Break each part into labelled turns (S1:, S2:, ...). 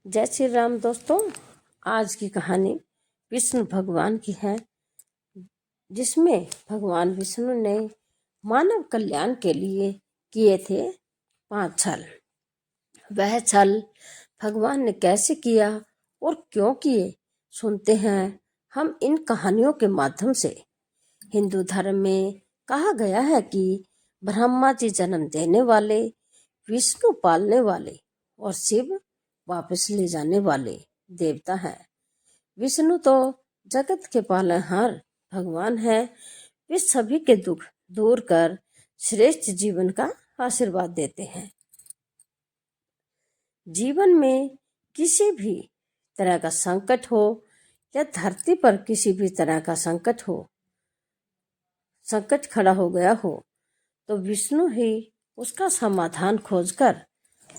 S1: जय श्री राम दोस्तों। आज की कहानी विष्णु भगवान की है, जिसमें भगवान विष्णु ने मानव कल्याण के लिए किए थे 5 छल। वह छल भगवान ने कैसे किया और क्यों किए, सुनते हैं हम इन कहानियों के माध्यम से। हिंदू धर्म में कहा गया है कि ब्रह्मा जी जन्म देने वाले, विष्णु पालने वाले और शिव वापस ले जाने वाले देवता हैं। विष्णु तो जगत के पालनहार भगवान है। वे सभी के दुख दूर कर श्रेष्ठ जीवन का आशीर्वाद देते हैं। जीवन में किसी भी तरह का संकट हो या धरती पर किसी भी तरह का संकट खड़ा हो गया हो, तो विष्णु ही उसका समाधान खोजकर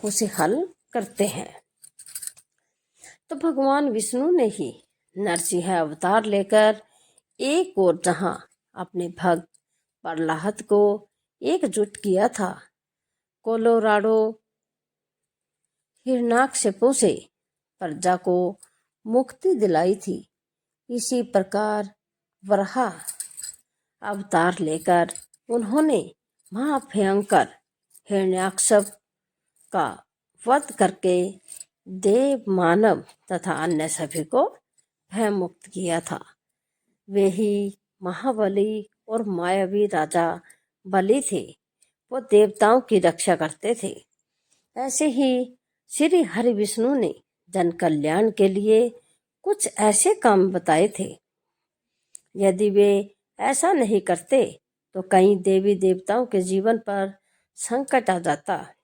S1: उसे हल करते हैं। तो भगवान विष्णु ने ही नरसिंह अवतार लेकर एक और जहां अपने भक्त प्रहलाद को एकजुट किया था, कोलोराडो हिरण्याकशिपु से प्रजा को मुक्ति दिलाई थी, इसी प्रकार वराह अवतार लेकर उन्होंने महाभयंकर हिरण्याकशिप का वध करके देव, मानव तथा अन्य सभी को भय मुक्त किया था। वे ही महाबली और मायावी राजा बलि थे। वो देवताओं की रक्षा करते थे। ऐसे ही श्री हरि विष्णु ने जन कल्याण के लिए कुछ ऐसे काम बताए थे। यदि वे ऐसा नहीं करते तो कई देवी देवताओं के जीवन पर संकट आ जाता।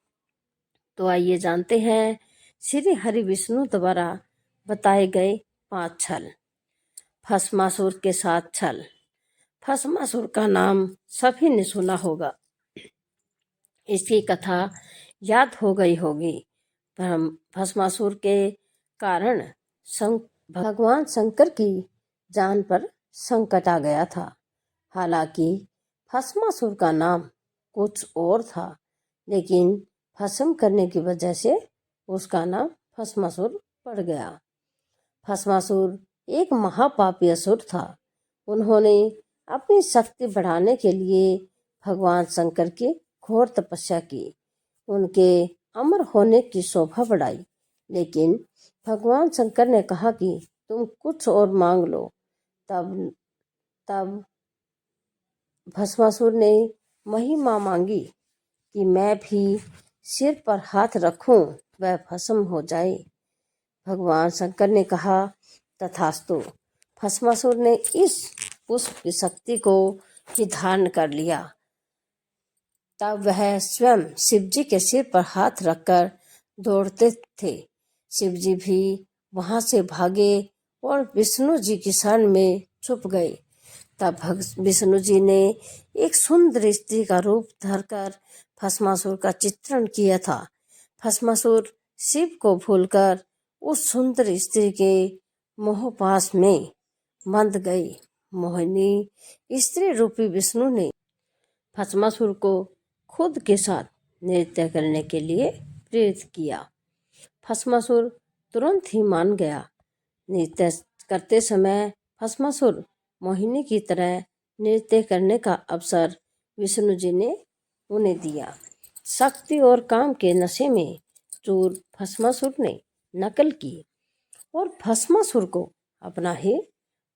S1: तो आइए जानते हैं श्री हरि विष्णु द्वारा बताए गए 5 छल। भस्मासुर के साथ छल। भस्मासुर का नाम सभी ने सुना होगा, इसकी कथा याद हो गई होगी। भस्मासुर के कारण भगवान शंकर की जान पर संकट आ गया था। हालांकि भस्मासुर का नाम कुछ और था, लेकिन भस्म करने की वजह से उसका नाम भस्मासुर पड़ गया। भस्मासुर एक महापापी असुर था। उन्होंने अपनी शक्ति बढ़ाने के लिए भगवान शंकर की घोर तपस्या की, उनके अमर होने की शोभा बढ़ाई। लेकिन भगवान शंकर ने कहा कि तुम कुछ और मांग लो। तब भस्मासुर ने महिमा मांगी कि मैं भी सिर पर हाथ रखूं, वह भस्म हो जाए। भगवान शंकर ने कहा तथास्तु। भस्मासुर ने इस पुष्प की शक्ति को ही धारण कर लिया। तब वह स्वयं शिवजी के सिर पर हाथ रखकर दौड़ते थे। शिवजी भी वहां से भागे और विष्णु जी की शरण में छुप गए। तब विष्णु जी ने एक सुंदर स्त्री का रूप धरकर भस्मासुर का चित्रण किया था। भस्मासुर शिव को भूलकर उस सुंदर स्त्री के मोहपाश में बंध गई। मोहिनी स्त्री रूपी विष्णु ने भस्मासुर को खुद के साथ नृत्य करने के लिए प्रेरित किया। भस्मासुर तुरंत ही मान गया। नृत्य करते समय भस्मासुर मोहिनी की तरह नृत्य करने का अवसर विष्णु जी ने उन्हें दिया। शक्ति और काम के नशे में चूर भस्मासुर ने नकल की और भस्मासुर को अपना ही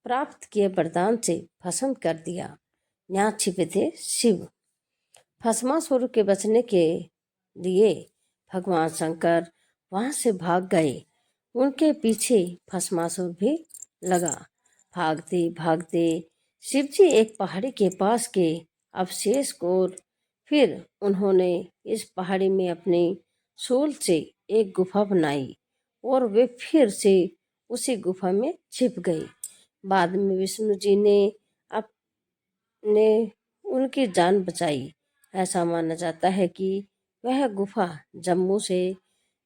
S1: प्राप्त किए वरदान से भस्म कर दिया। यहाँ छिपे थे शिव। भस्मासुर के बचने के लिए भगवान शंकर वहां से भाग गए। उनके पीछे भस्मासुर भी लगा। भागते भागते शिवजी एक पहाड़ी के पास के अवशेष को, फिर उन्होंने इस पहाड़ी में अपने शूल से एक गुफा बनाई और वे फिर से उसी गुफा में छिप गए। बाद में विष्णु जी ने उनकी जान बचाई। ऐसा माना जाता है कि वह गुफा जम्मू से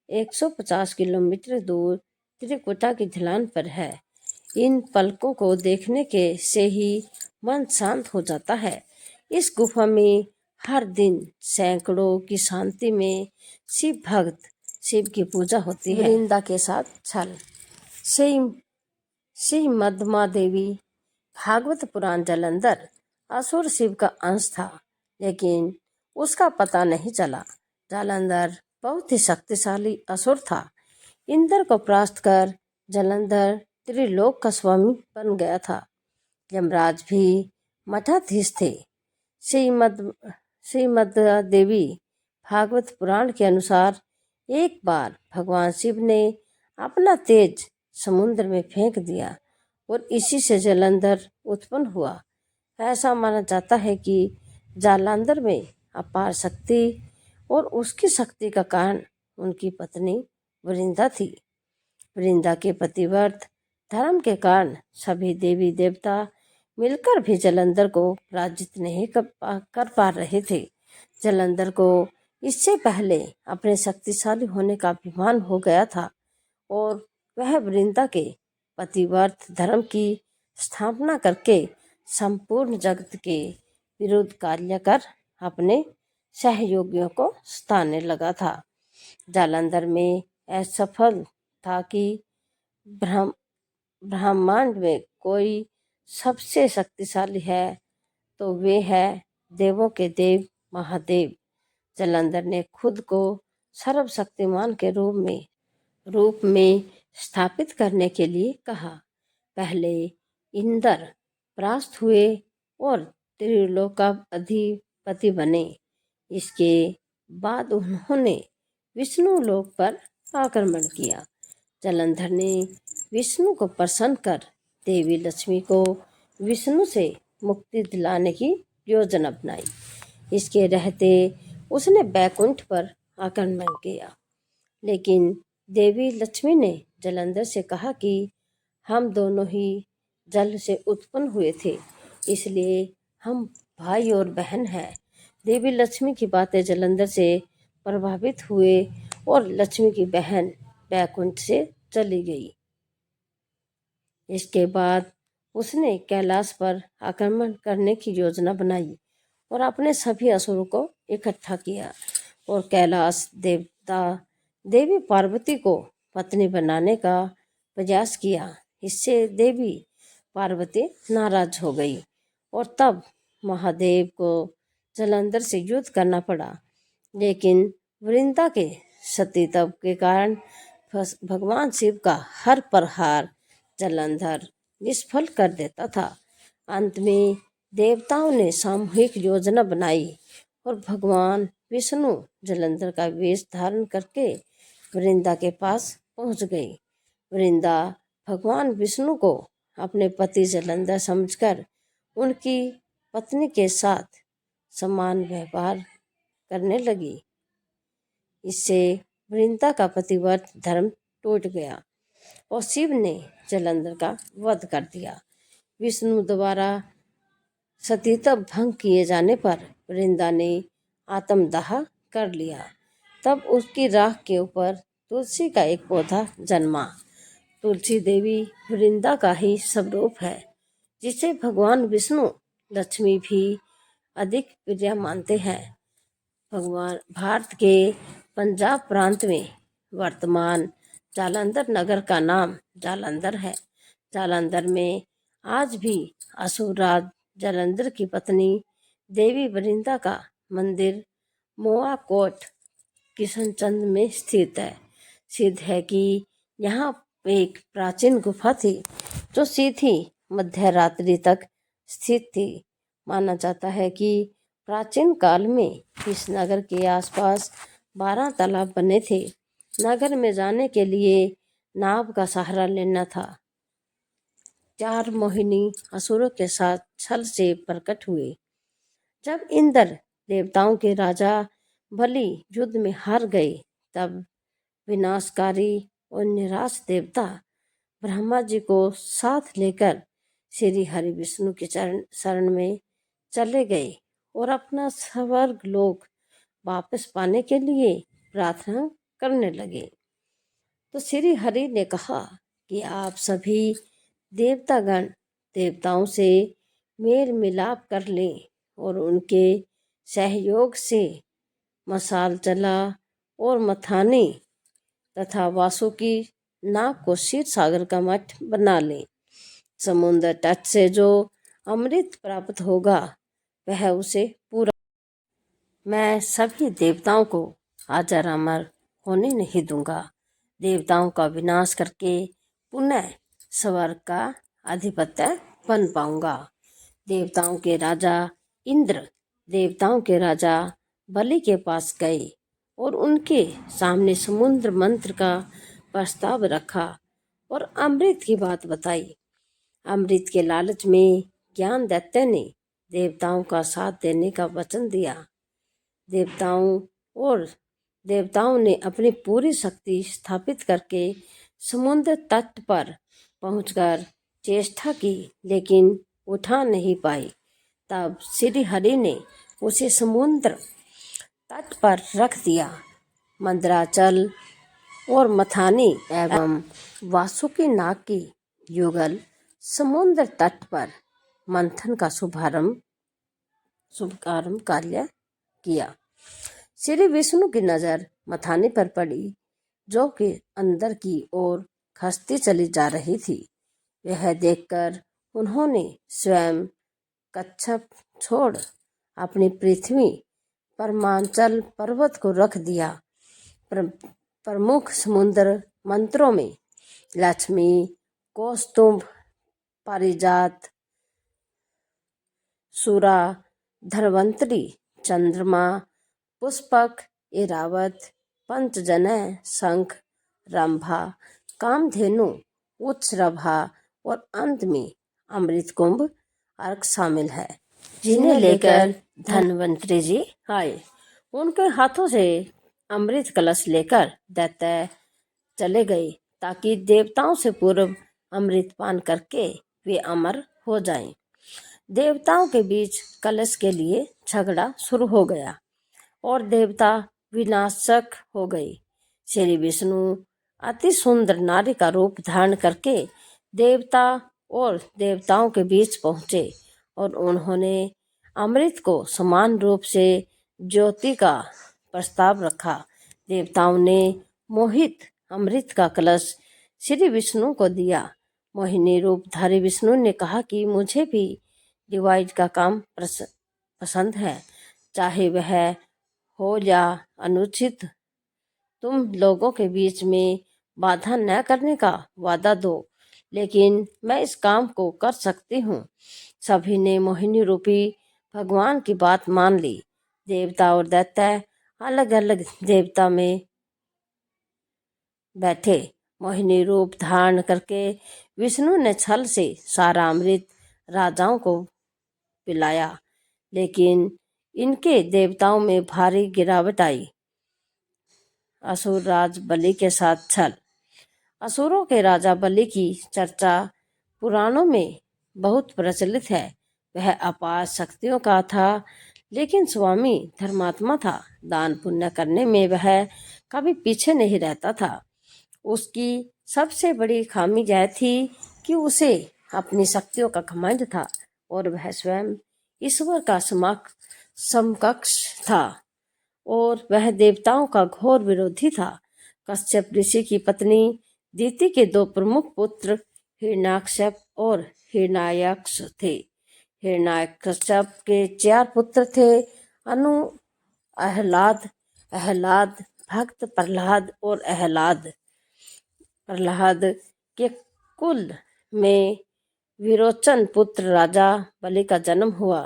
S1: 150 किलोमीटर दूर त्रिकुटा की ढलान पर है। इन पलकों को देखने के से ही मन शांत हो जाता है। इस गुफा में हर दिन सैकड़ों की शांति में शिव भक्त शिव की पूजा होती है। वृंदा के साथ छल। श्री मध्यमा देवी भागवत पुराण जालंधर असुर शिव का अंश था, लेकिन उसका पता नहीं चला। जालंधर बहुत ही शक्तिशाली असुर था। इंद्र को परास्त कर जालंधर त्रिलोक का स्वामी बन गया था। यमराज भी मठाधीश थे। श्रीमद देवी भागवत पुराण के अनुसार एक बार भगवान शिव ने अपना तेज समुद्र में फेंक दिया और इसी से जालंधर उत्पन्न हुआ। ऐसा माना जाता है कि जालंधर में अपार शक्ति और उसकी शक्ति का कारण उनकी पत्नी वृंदा थी। वृंदा के पतिव्रत धर्म के कारण सभी देवी देवता मिलकर भी जालंधर को पराजित नहीं कर पा रहे थे। जालंधर को इससे पहले अपने शक्तिशाली होने का अभिमान हो गया था और वह वृंदा के पतिव्रत धर्म की स्थापना करके संपूर्ण जगत के विरुद्ध कार्य कर अपने सहयोगियों को सताने लगा था। जालंधर में असफल था कि ब्रह्मांड में कोई सबसे शक्तिशाली है तो वे है देवों के देव महादेव। जालंधर ने खुद को सर्वशक्तिमान के रूप में स्थापित करने के लिए कहा। पहले इंद्र परास्त हुए और त्रिलोकाधिपति बने। इसके बाद उन्होंने विष्णु लोक पर आक्रमण किया। जालंधर ने विष्णु को प्रसन्न कर देवी लक्ष्मी को विष्णु से मुक्ति दिलाने की योजना बनाई। इसके रहते उसने बैकुंठ पर आक्रमण किया, लेकिन देवी लक्ष्मी ने जालंधर से कहा कि हम दोनों ही जल से उत्पन्न हुए थे, इसलिए हम भाई और बहन हैं। देवी लक्ष्मी की बातें जालंधर से प्रभावित हुए और लक्ष्मी की बहन बैकुंठ से चली गई। इसके बाद उसने कैलाश पर आक्रमण करने की योजना बनाई और अपने सभी असुरों को इकट्ठा किया और कैलाश देवता देवी पार्वती को पत्नी बनाने का प्रयास किया। इससे देवी पार्वती नाराज हो गई और तब महादेव को जालंधर से युद्ध करना पड़ा, लेकिन वृंदा के सतीत्व के कारण भगवान शिव का हर प्रहार जालंधर निष्फल कर देता था। अंत में देवताओं ने सामूहिक योजना बनाई और भगवान विष्णु जालंधर का वेश धारण करके वृंदा के पास पहुंच गई। वृंदा भगवान विष्णु को अपने पति जालंधर समझकर उनकी पत्नी के साथ समान व्यवहार करने लगी। इससे वृंदा का पतिव्रत धर्म टूट गया और शिव ने जालंधर का वध कर दिया। विष्णु द्वारा सतीत्व भंग किए जाने पर वृंदा ने आत्मदाह कर लिया। तब उसकी राख के ऊपर तुलसी का एक पौधा जन्मा। तुलसी देवी वृंदा का ही स्वरूप है, जिसे भगवान विष्णु लक्ष्मी भी अधिक प्रिय मानते हैं। भगवान भारत के पंजाब प्रांत में वर्तमान जालंधर नगर का नाम जालंधर है। जालंधर में आज भी असुरराज जालंधर की पत्नी देवी वृंदा का मंदिर मोआ कोट किशनचंद में स्थित है। सिद्ध है कि यहाँ एक प्राचीन गुफा थी जो सीधी मध्य रात्रि तक स्थित थी। माना जाता है कि प्राचीन काल में इस नगर के आसपास 12 तालाब बने थे। नगर में जाने के लिए नाव का सहारा लेना था। 4 मोहिनी असुरों के साथ छल से प्रकट हुए। जब इंद्र देवताओं के राजा बलि युद्ध में हार गए, तब विनाशकारी और निराश देवता ब्रह्मा जी को साथ लेकर श्री हरि विष्णु के शरण में चले गए और अपना स्वर्ग लोक वापस पाने के लिए प्रार्थना करने लगे। तो श्री हरि ने कहा कि आप सभी देवतागण देवताओं से मेल मिलाप कर लें और उनके सहयोग से मशाल चला और मथानी तथा वासुकी नाग को क्षीर सागर का मठ बना ले। समुद्र तट से जो अमृत प्राप्त होगा वह उसे पूरा, मैं सभी देवताओं को अजर अमर होने नहीं दूंगा। देवताओं का विनाश करके पुनः स्वर्ग का अधिपत्य बन पाऊंगा। देवताओं के राजा इंद्र देवताओं के राजा बलि के पास गए और उनके सामने समुद्र मंत्र का प्रस्ताव रखा और अमृत की बात बताई। अमृत के लालच में ज्ञान दैत्य ने देवताओं का साथ देने का वचन दिया। देवताओं ने अपनी पूरी शक्ति स्थापित करके समुद्र तट पर पहुंचकर चेष्टा की, लेकिन उठा नहीं पाई। तब श्री हरि ने उसे समुद्र तट पर रख दिया। मंदराचल और मथानी एवं वासुकी नाग की युगल समुद्र तट पर मंथन का शुभारंभ कार्य किया। श्री विष्णु की नजर मथानी पर पड़ी, जो कि अंदर की ओर खसती चली जा रही थी। यह देखकर उन्होंने स्वयं कच्छप छोड़ अपनी पृथ्वी परमांचल पर्वत को रख दिया। प्रमुख समुद्र मंत्रों में लक्ष्मी, कौस्तुभ, पारिजात, सुरा, धन्वंतरी, चंद्रमा, पुष्पक, ऐरावत, पंचजनय, शंख, रंभा, कामधेनु, उच्चरभा और अंत में अमृत कुंभ अर्क शामिल है, जिन्हें लेकर धन्वंतरी जी आए। उनके हाथों से अमृत कलश लेकर दैत्य चले गए ताकि देवताओं से पूर्व अमृत पान करके वे अमर हो जाएं। देवताओं के बीच कलश के लिए झगड़ा शुरू हो गया और देवता विनाशक हो गए। श्री विष्णु अति सुंदर नारी का रूप धारण करके देवता और देवताओं के बीच पहुंचे और उन्होंने अमृत को समान रूप से ज्योति का प्रस्ताव रखा। देवताओं ने मोहित अमृत का कलश श्री विष्णु को दिया। मोहिनी रूपधारी विष्णु ने कहा कि मुझे भी डिवाइड का काम पसंद है, चाहे वह हो या अनुचित। तुम लोगों के बीच में बाधा न करने का वादा दो, लेकिन मैं इस काम को कर सकती हूँ। सभी ने मोहिनी रूपी भगवान की बात मान ली। देवता और दैत्य अलग अलग देवता में बैठे। मोहिनी रूप धारण करके विष्णु ने छल से सारा अमृत राजाओं को पिलाया, लेकिन इनके देवताओं में भारी गिरावट आई। असुर राज बलि के साथ छल। असुरों के राजा बलि की चर्चा पुराणों में बहुत प्रचलित है। वह अपार शक्तियों का था, लेकिन स्वामी धर्मात्मा था। दान पुण्य करने में वह कभी पीछे नहीं रहता था। उसकी सबसे बड़ी खामी यह थी कि उसे अपनी शक्तियों का घमंड था और वह स्वयं ईश्वर का समकक्ष था और वह देवताओं का घोर विरोधी था। कश्यप ऋषि की पत्नी दीति के दो प्रमुख पुत्र हिरण्याकश्यप और हिरण्याक्ष थे। हिरण्याकश्यप के 4 पुत्र थे, अनु, अहलाद, भक्त प्रहलाद और अहलाद। प्रहलाद के कुल में विरोचन पुत्र राजा बलि का जन्म हुआ।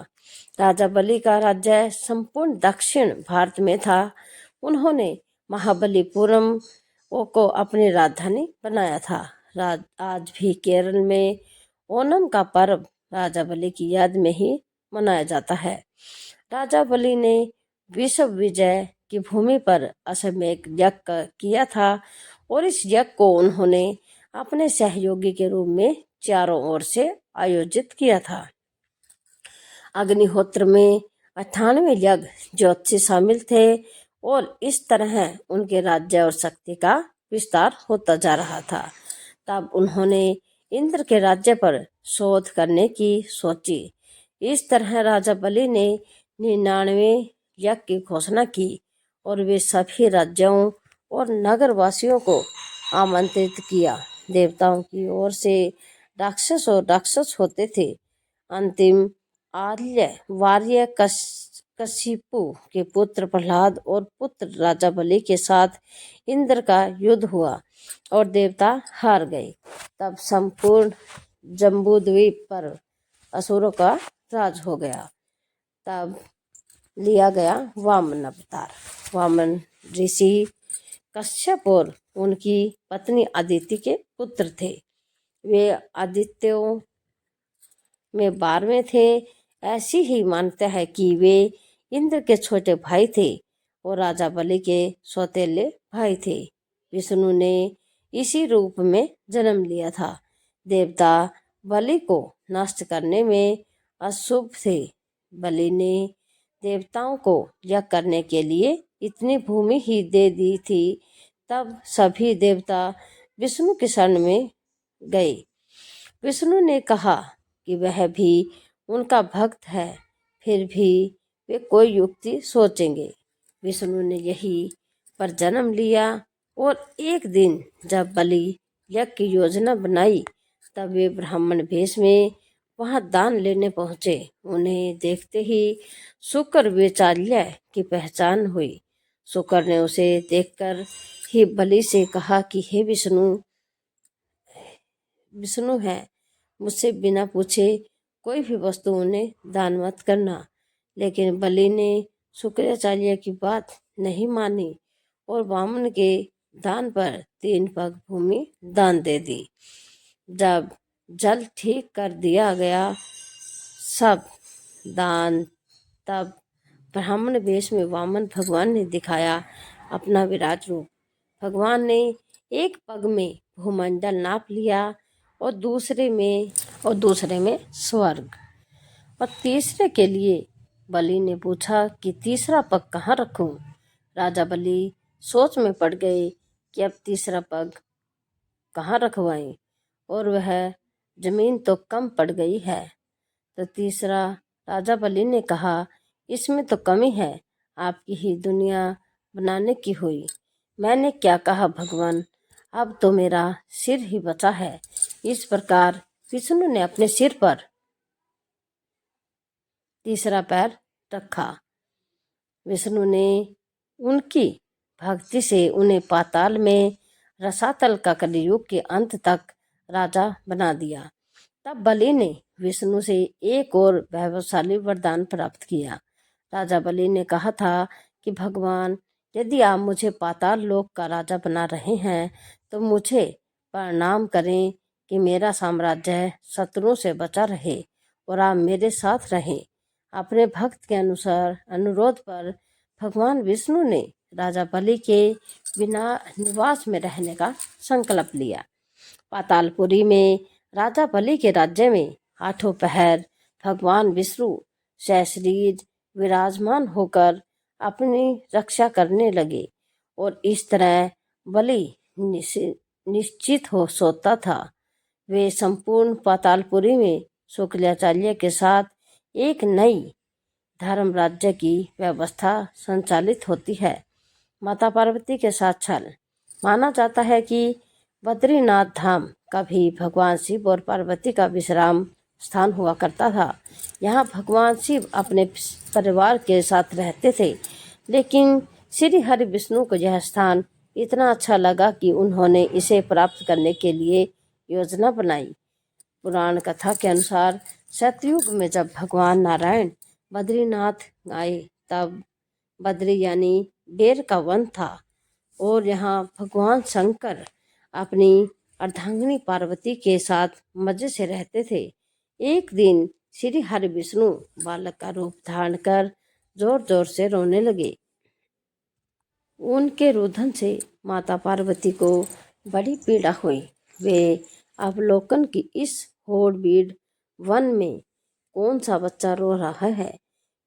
S1: राजा बलि का राज्य संपूर्ण दक्षिण भारत में था। उन्होंने महाबलीपुरम को अपनी राजधानी बनाया था। आज भी केरल में ओणम का पर्व राजा बलि की याद में ही मनाया जाता है। राजा बलि ने विश्व विजय की भूमि पर अश्वमेध यज्ञ किया था और इस यज्ञ को उन्होंने अपने सहयोगी के रूप में चारों ओर से आयोजित किया था। अग्निहोत्र में 98 यज्ञ ज्योतिषी शामिल थे और इस तरह उनके राज्य और शक्ति का विस्तार होता जा रहा था। तब उन्होंने इंद्र के राज्य पर शोध करने की सोची। इस तरह राजा बलि ने 99 यज्ञ की घोषणा की और वे सभी राज्यों और नगरवासियों को आमंत्रित किया। देवताओं की ओर से राक्षस और राक्षस होते थे। अंतिम वार्य कशिपु के पुत्र प्रहलाद और पुत्र राजा बलि के साथ इंद्र का युद्ध हुआ और देवता हार गए। तब संपूर्ण जम्बूद्वीप पर असुरों का राज हो गया। तब लिया गया वामन अवतार। वामन ऋषि कश्यप और उनकी पत्नी अदिति के पुत्र थे। वे आदित्यों में 12वें थे। ऐसी ही मान्यता है कि वे इंद्र के छोटे भाई थे और राजा बलि के सौतेले भाई थे। विष्णु ने इसी रूप में जन्म लिया था। देवता बलि को नष्ट करने में अशुभ थे। बलि ने देवताओं को यह करने के लिए इतनी भूमि ही दे दी थी। तब सभी देवता विष्णु के शरण में गए। विष्णु ने कहा कि वह भी उनका भक्त है, फिर भी वे कोई युक्ति सोचेंगे। विष्णु ने यही पर जन्म लिया और एक दिन जब बलि यज्ञ की योजना बनाई तब वे ब्राह्मण वेश में वहां दान लेने पहुंचे। उन्हें देखते ही शुक्र वेचाल्य की पहचान हुई। शुक्र ने उसे देखकर ही बलि से कहा कि हे विष्णु है, मुझसे बिना पूछे कोई भी वस्तु उन्हें दान मत करना। लेकिन बलि ने शुक्राचार्य की बात नहीं मानी और वामन के दान पर 3 पग भूमि दान दे दी। जब जल ठीक कर दिया गया सब दान, तब ब्राह्मण वेश में वामन भगवान ने दिखाया अपना विराट रूप। भगवान ने एक पग में भूमंडल नाप लिया और दूसरे में स्वर्ग, और तीसरे के लिए बलि ने पूछा कि तीसरा पग कहाँ रखूं। राजा बलि सोच में पड़ गए कि अब तीसरा पग कहाँ रखवाएं, और वह जमीन तो कम पड़ गई है। तो तीसरा राजा बलि ने कहा, इसमें तो कमी है, आपकी ही दुनिया बनाने की हुई। मैंने क्या कहा भगवान, अब तो मेरा सिर ही बचा है। इस प्रकार विष्णु ने अपने सिर पर तीसरा पैर रखा। विष्णु ने उनकी भक्ति से उन्हें पाताल में रसातल का कलियुग के अंत तक राजा बना दिया। तब बलि ने विष्णु से एक और वैभवशाली वरदान प्राप्त किया। राजा बलि ने कहा था कि भगवान, यदि आप मुझे पाताल लोक का राजा बना रहे हैं तो मुझे प्रणाम करें कि मेरा साम्राज्य शत्रुओं से बचा रहे और आप मेरे साथ रहें। अपने भक्त के अनुरोध पर भगवान विष्णु ने राजा बलि के बिना निवास में रहने का संकल्प लिया। पातालपुरी में राजा बलि के राज्य में 8 पहर भगवान विष्णु सशरीर विराजमान होकर अपनी रक्षा करने लगे और इस तरह बलि निश्चित हो सोता था। वे संपूर्ण पातालपुरी में शुक्राचार्य के साथ एक नई धर्म राज्य की व्यवस्था संचालित होती है। माता पार्वती के साथ छल। माना जाता है कि बद्रीनाथ धाम का भी भगवान शिव और पार्वती का विश्राम स्थान हुआ करता था। यहाँ भगवान शिव अपने परिवार के साथ रहते थे, लेकिन श्री हरि विष्णु को यह स्थान इतना अच्छा लगा कि उन्होंने इसे प्राप्त करने के लिए योजना बनाई। पुराण कथा के अनुसार सतयुग में जब भगवान नारायण बद्रीनाथ आए तब बद्री यानी बेर का वन था और यहाँ भगवान शंकर अपनी अर्धांगिनी पार्वती के साथ मजे से रहते थे। एक दिन श्री हरि विष्णु बालक का रूप धारण कर जोर जोर से रोने लगे। उनके रुदन से माता पार्वती को बड़ी पीड़ा हुई। वे अवलोकन की इस होड़-बीड़ वन में कौन सा बच्चा रो रहा है,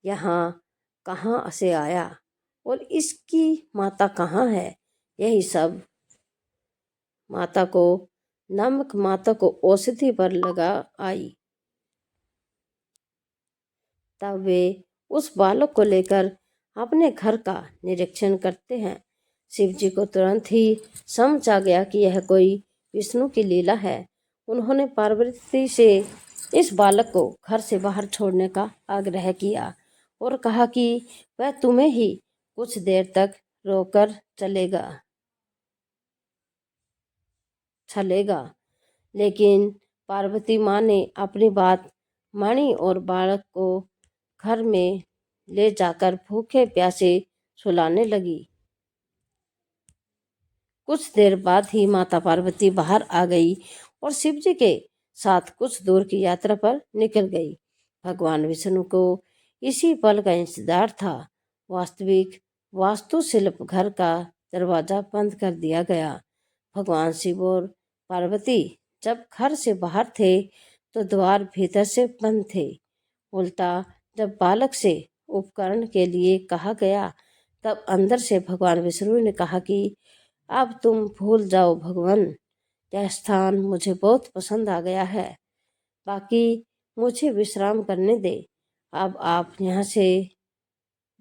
S1: यहाँ कहाँ से आया और इसकी माता कहाँ है। यही सब माता को औषधि पर लगा आई। तब वे उस बालक को लेकर अपने घर का निरीक्षण करते हैं। शिव जी को तुरंत ही समझ आ गया कि यह कोई विष्णु की लीला है। उन्होंने पार्वती से इस बालक को घर से बाहर छोड़ने का आग्रह किया और कहा कि वह तुम्हें ही कुछ देर तक रोकर चलेगा। लेकिन पार्वती माँ ने अपनी बात मानी और बालक को घर में ले जाकर भूखे प्यासे सुलाने लगी। कुछ देर बाद ही माता पार्वती बाहर आ गई और शिव जी के साथ कुछ दूर की यात्रा पर निकल गई। भगवान विष्णु को इसी पल का इंतजार था। वास्तविक वास्तुशिल्प घर का दरवाजा बंद कर दिया गया। भगवान शिव और पार्वती जब घर से बाहर थे तो द्वार भीतर से बंद थे। उल्टा जब बालक से उपकरण के लिए कहा गया तब अंदर से भगवान विष्णु ने कहा कि अब तुम भूल जाओ भगवान, यह स्थान मुझे बहुत पसंद आ गया है। बाकी मुझे विश्राम करने दे। अब आप यहाँ से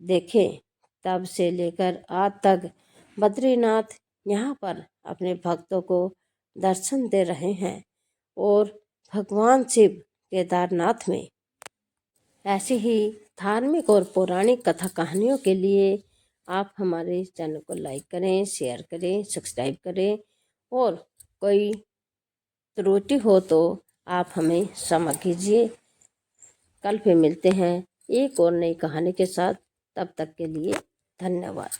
S1: देखें, तब से लेकर आज तक बद्रीनाथ यहाँ पर अपने भक्तों को दर्शन दे रहे हैं और भगवान शिव केदारनाथ में ऐसी ही धार्मिक और पौराणिक कथा कहानियों के लिए आप हमारे चैनल को लाइक करें, शेयर करें, सब्सक्राइब करें और कोई त्रुटि हो तो आप हमें क्षमा कीजिए। कल फिर मिलते हैं एक और नई कहानी के साथ। तब तक के लिए धन्यवाद।